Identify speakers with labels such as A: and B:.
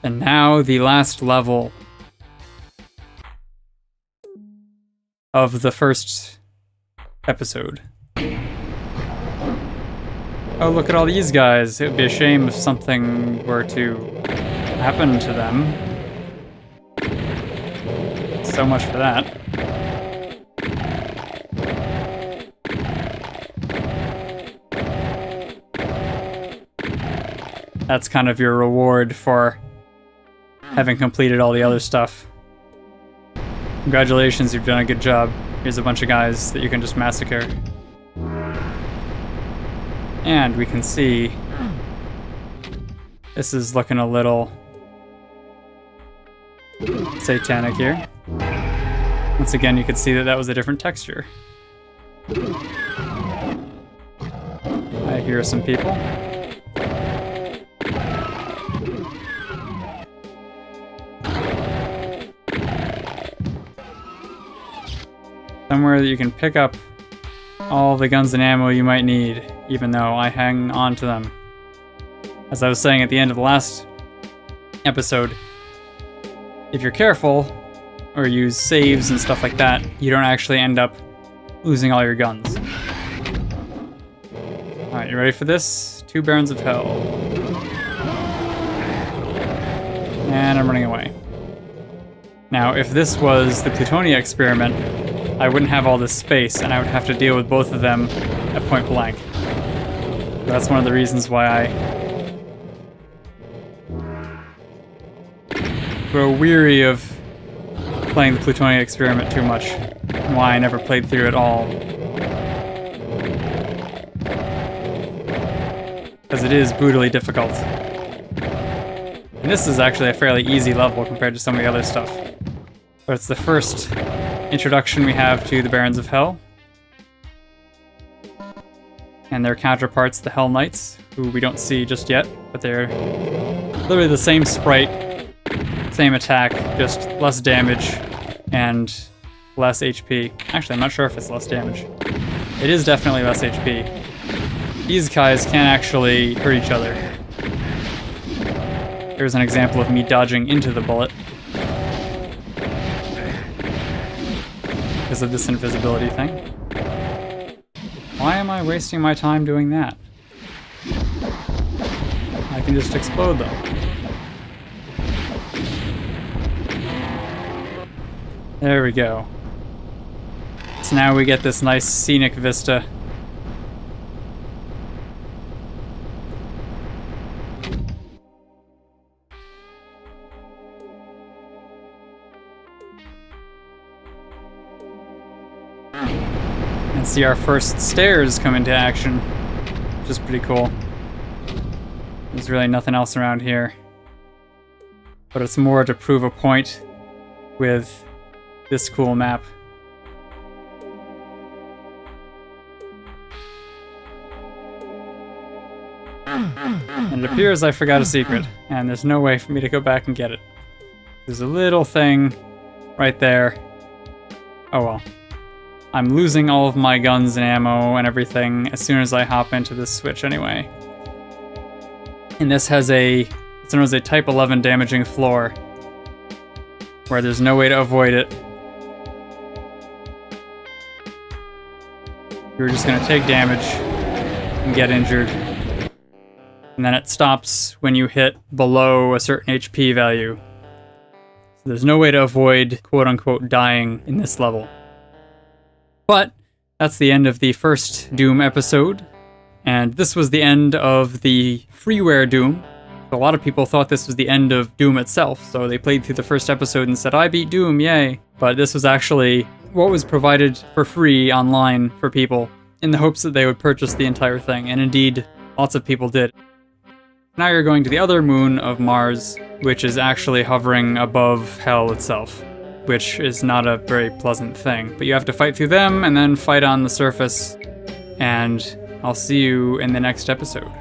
A: And now the last level of the first episode. Oh, look at all these guys. It would be a shame if something were to happen to them. So much for that. That's kind of your reward for having completed all the other stuff. Congratulations, you've done a good job. Here's a bunch of guys that you can just massacre. And we can see this is looking a little satanic here. Once again, you can see that that was a different texture. I hear some people. Somewhere that you can pick up all the guns and ammo you might need, even though I hang on to them. As I was saying at the end of the last episode, if you're careful, or use saves and stuff like that, you don't actually end up losing all your guns. Alright, you ready for this? 2 Barons of Hell. And I'm running away. Now, if this was the Plutonia experiment, I wouldn't have all this space, and I would have to deal with both of them at point blank. That's one of the reasons why I grow weary of playing the Plutonia experiment too much, and why I never played through it all. Because it is brutally difficult. And this is actually a fairly easy level compared to some of the other stuff. But it's the first introduction we have to the Barons of Hell. And their counterparts, the Hell Knights, who we don't see just yet, but they're literally the same sprite, same attack, just less damage and less HP. Actually, I'm not sure if it's less damage. It is definitely less HP. These guys can't actually hurt each other. Here's an example of me dodging into the bullet because of this invisibility thing. Why am I wasting my time doing that? I can just explode them. There we go. So now we get this nice scenic vista. And see our first stairs come into action, which is pretty cool. There's really nothing else around here. But it's more to prove a point with this cool map. And it appears I forgot a secret, and there's no way for me to go back and get it. There's a little thing right there. Oh well. I'm losing all of my guns and ammo and everything as soon as I hop into this switch anyway. And this has it's known as a Type 11 damaging floor, where there's no way to avoid it. You're just gonna take damage and get injured. And then it stops when you hit below a certain HP value. So there's no way to avoid quote-unquote dying in this level. But that's the end of the first Doom episode. And this was the end of the freeware Doom. A lot of people thought this was the end of Doom itself, so they played through the first episode and said, I beat Doom, yay. But this was actually what was provided for free online for people, in the hopes that they would purchase the entire thing, and indeed, lots of people did. Now you're going to the other moon of Mars, which is actually hovering above Hell itself, which is not a very pleasant thing. But you have to fight through them, and then fight on the surface, and I'll see you in the next episode.